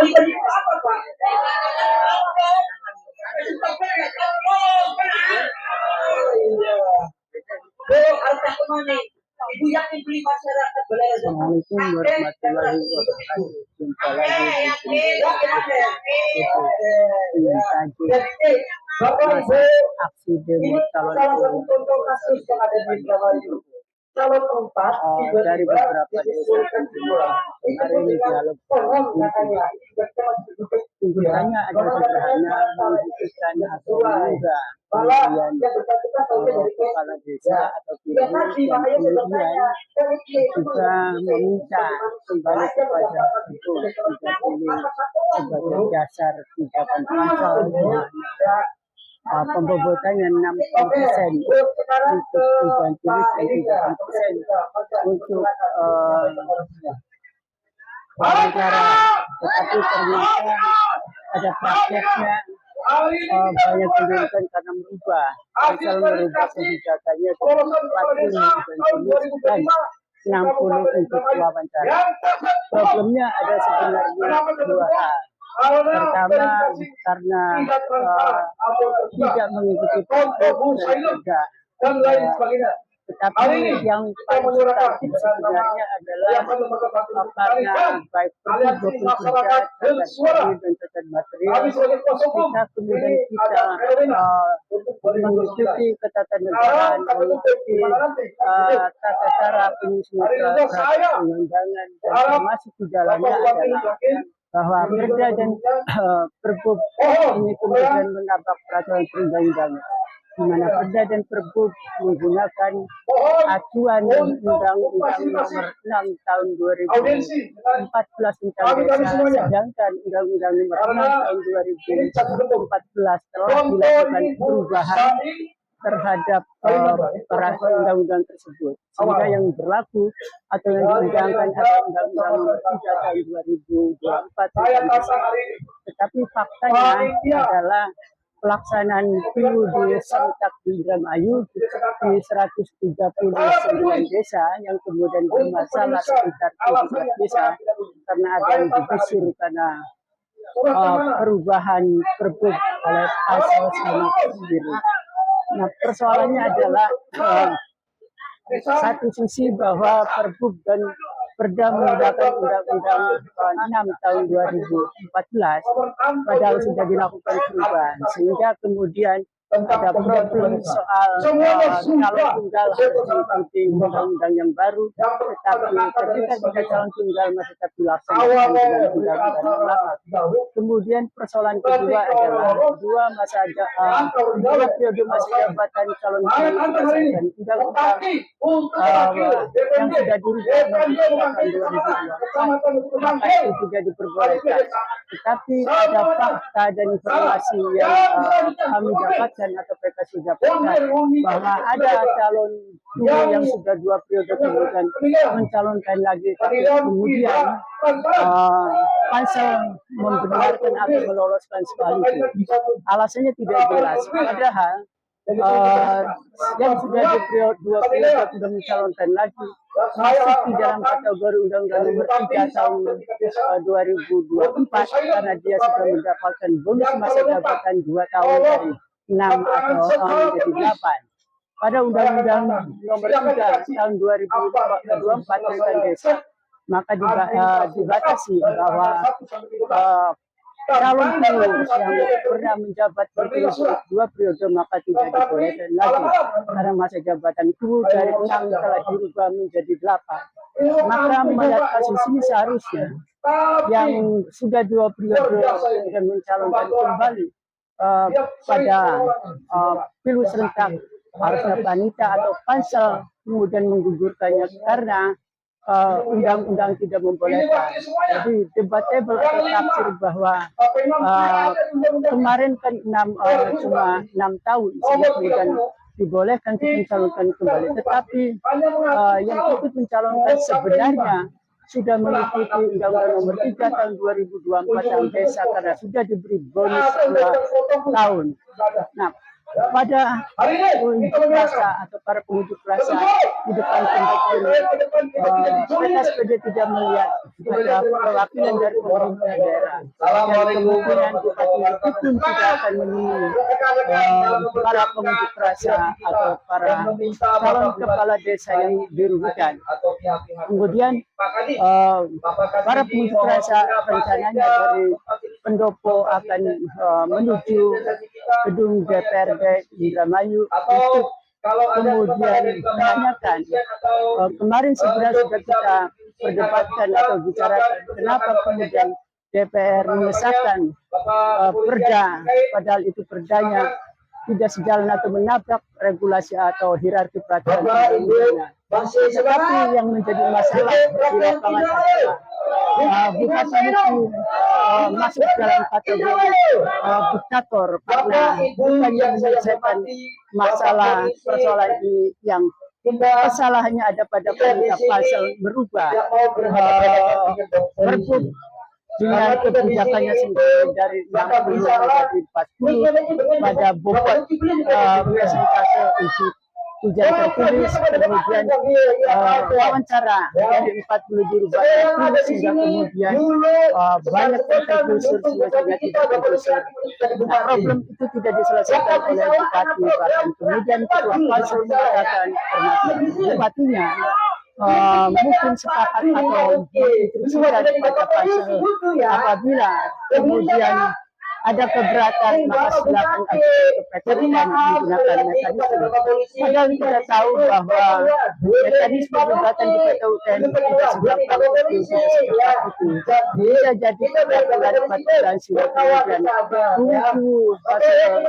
Ibu yakin beli masyarakat belayar. Assalamualaikum warahmatullahi wabarakatuh. Jumpa lagi di aksi demo calon kasus yang ada di Indramayu. Calon keempat dari beberapa desa hari ini dialog tuntutannya adalah sederhana, membutuhkan atau menunda pemilihan kepala desa atau pilih dan kemudian juga meminta kembali kepada itu pilih sebagai dasar pijakan pasal pembobotannya 60% untuk tujuan tulis dan 30% untuk wawancara, tetapi ternyata ada prakteknya banyak pendidikan karena merubah kebijakannya 40 dan 60 untuk wawancara. Problemnya ada sebenarnya dua hal. Pertama, karena tidak mengikuti program dan juga tetapi yang paling substantif sebenarnya adalah karena baik pergub 23 dan cacat material kita kemudian mengikuti ketatanegaraan, mengikuti tata cara penyusunan perundang-undangan dan termasuk di dalamnya adalah bahwa perda dan pergub ini kemudian menabrak peraturan perundang-undangan, di mana perda dan pergub menggunakan acuan Undang-Undang Nomor 6 Tahun 2014 tentang desa, sedangkan Undang-Undang Nomor 6 Tahun 2014 telah dilakukan perubahan terhadap peraturan undang-undang tersebut, sehingga yang berlaku atau yang diundangkan adalah Undang-Undang Nomor 3 Tahun 2024. Tetapi faktanya adalah pelaksanaan pemilu di serentak di Indramayu di 139 desa yang kemudian bermasalah sekitar 17 desa karena ada yang digusur karena perubahan pergub oleh pasal sama sendiri. Nah, persoalannya adalah satu sisi bahwa pergub dan perda menggunakan Undang-Undang 6 Tahun 2014 padahal sudah dilakukan perubahan, sehingga kemudian ada problem soal calon tunggal harus mengikuti undang-undang yang baru, tetapi ketika tidak calon tunggal masih tetap dilaksanakan dengan undang-undang yang lama. Kemudian persoalan kedua adalah dua periode masa jabatan calon tunggal berdasarkan undang-undang yang sudah dirubah tahun 2024, maka itu juga diperbolehkan. Tetapi ada fakta dan informasi yang kami dapatkan atau mereka sudah dapatkan bahwa ada calon tunggal yang sudah 2 periode kemudian mencalonkan lagi, tapi kemudian pansel membenarkan atau meloloskan sekaligus. Alasannya tidak jelas. Padahal yang sudah di periode 2 periode sudah mencalonkan lagi masuk di dalam kategori Undang-Undang Nomor 3 Tahun 2024 karena dia sudah mendapatkan bonus masa jabatan 2 tahun dari 6 atau menjadi 8. Pada Undang-Undang Nomor 3 Tahun 2024 tentang desa, maka dibatasi bahwa calon tunggal yang pernah menjabat berturut-turut 2 periode maka tidak dibolehkan lagi karena masa jabatan itu dari 6 telah dirubah menjadi 8. Maka melihat kasus ini seharusnya yang sudah 2 periode dan mencalonkan kembali pada pilu serentak harusnya panitia atau pansel kemudian menggugurkannya karena undang-undang tidak membolehkan. Jadi debatable atau tafsir bahwa kemarin kan cuma 6 tahun sehingga kemudian dibolehkan untuk mencalonkan kembali, tetapi yang ikut mencalonkan sebenarnya sudah mengikuti Undang-Undang Nomor 3 Tahun 2024 tentang desa karena sudah diberi bonus 2 tahun. Nah, pada unjuk rasa atau para pengunjuk rasa di depan tempat ini, SPD tidak melihat ada perwakilan dari pemerintah daerah, dan kemungkinan bupati itu pun tidak akan menemui para pengunjuk rasa atau para calon kepala desa yang dirugikan. Kemudian para pengunjuk rasa rencananya dari Pendopo akan menuju gedung DPRD Indramayu untuk kemudian menanyakan, kemarin sebenarnya sudah kita perdebatkan atau bicarakan kenapa kemudian DPR mengesahkan perda, padahal itu perdanya tidak sejalan atau menabrak regulasi atau hierarki peraturan perundang-undangan. Tetapi yang menjadi masalah di lapangan adalah bupati itu masuk dalam kategori diktator karena bukannya menyelesaikan masalah persoalan ini yang kesalahannya ada pada perintah pasal merubah Pergub dengan kebijakannya sendiri dari 60 menjadi 40 pada bobot persentase ujian tertulis, kemudian wawancara dari 40 dirubah 40 sehingga kemudian banyak yang tergusur sehingga tidak tergusur. Nah, problem itu tidak diselesaikan oleh bupati, bahkan kemudian ketua pasal mengatakan termasuk bupatinya mungkin sepakat atau diinstruksikan kepada pasal apabila kemudian ada keberatan maka silakan ajukan ke PT dan menggunakan mekanisme. Padahal kita tahu bahwa mekanisme gugatan di PT UN tidak segampang itu, bisa jadi keberatan dan sehingga kemudian tunggu hasil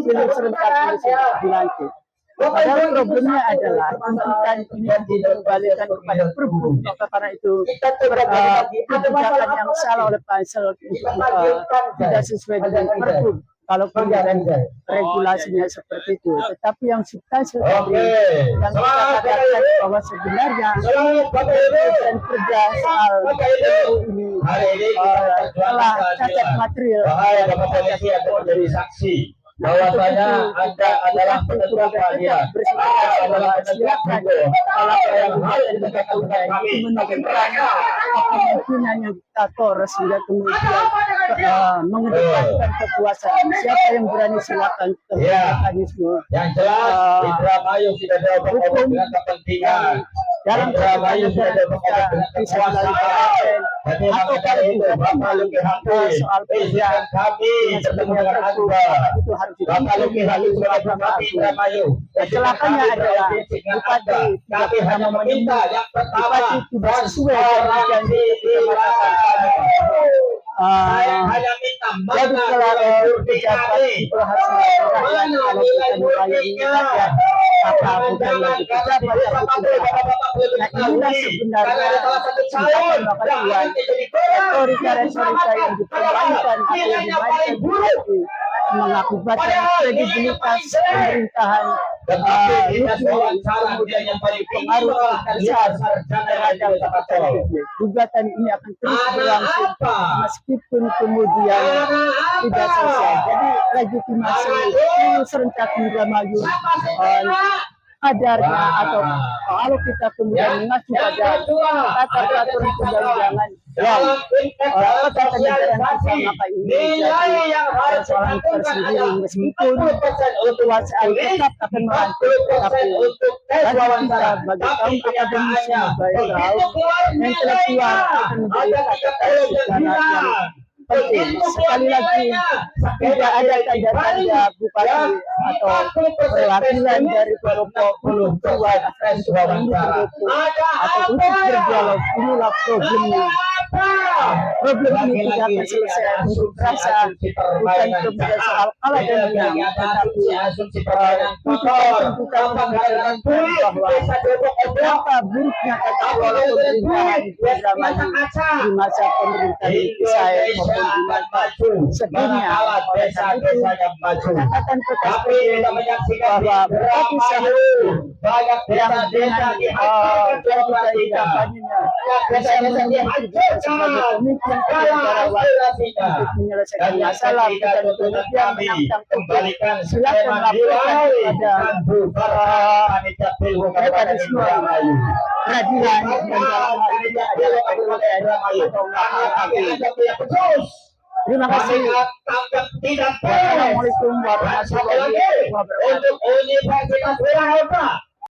pilih serentak ini sudah dilantik. Padahal problemnya adalah tuntutan ini dikembalikan kepada Pergub, maka karena itu kebijakan yang salah oleh pansel tidak sesuai dengan Pergub. Kalau kemudian regulasinya seperti itu, tetapi yang substansial tadi yang kita katakan bahwa sebenarnya dan kerja soal ini telah cacat material dari saksi bahwasanya Anda adalah penentu keadilan. Adalah silakan kalau yang kami kemungkinan yang diktator sehingga kemudian mengedepankan kekuasaan. Siapa yang berani silakan mekanisme. Yang jelas Indramayu sudah diobok-obok dengan kepentingan. Dalam Indramayu sudah diobok-obok dengan kekuasaan. Jadi makanya itu Bapak Luki Hakim soal presiden kami bertemu dengan Anda. Bapak Luki Hakim sebagai Bupati Indramayu. Celakanya adalah bupati kami hanya meminta yang pertama tidak sesuai dengan janji saya hanya minta mana nilai pejabat itu harus melakukan kalau kita membayarnya maka bukan lagi pejabat tapi tidak. Nah inilah sebenarnya singkatan makanya retorika yang dipermainkan atau dimainkan bupati mengakibatkan kredibilitas pemerintahan kemudian yang paling pengaruh besar terhadap gugatan ini akan terus berlangsung meskipun kemudian tidak selesai. Jadi legitimasi serentak Indramayu kadarnya atau kalau kita kemudian mengacu pada tata peraturan perundang-undangan dan tata negara kita, maka ini menjadi persoalan tersendiri meskipun kekuasaan tetap akan melantik, tapi bagi kita bagi kaum akademisi baik kaum intelektual akan menjadi catatan sejarah yang penting. Sekali lagi tidak ada tanda-tanda bupati atau perwakilan dari kelompok dua atau untuk berdialog. Inilah problemnya. Problem ini tidak akan selesai untuk rasa bukan kemudian soal kalah dan menang, tetapi tuntutan mengatakan bahwa berapa buruknya tata kelola pemerintahan di Indramayu di masa pemerintahan saya maupun di masa sebelumnya. Oleh karena itu catatan bekas bahwa bupati Sahid yang dengan kampanyenya bisa menjadi sebagai pemimpin negarawan administrasinya untuk menyelesaikan dan yang masalah ketiga dan tuntutan kemudian kami menantang kembalikan silakan skema laporkan nilai kepada dan bubar panitia pilgub Kabupaten mekanisme Indramayu. peradilan dan dalam hal ini adalah KPUPN atau Mahkamah Agung. Terima kasih. Tidak boleh. Wassalamualaikum Dan sekali warahmatullahi lagi, wabarakatuh. untuk Universitas Wirausaha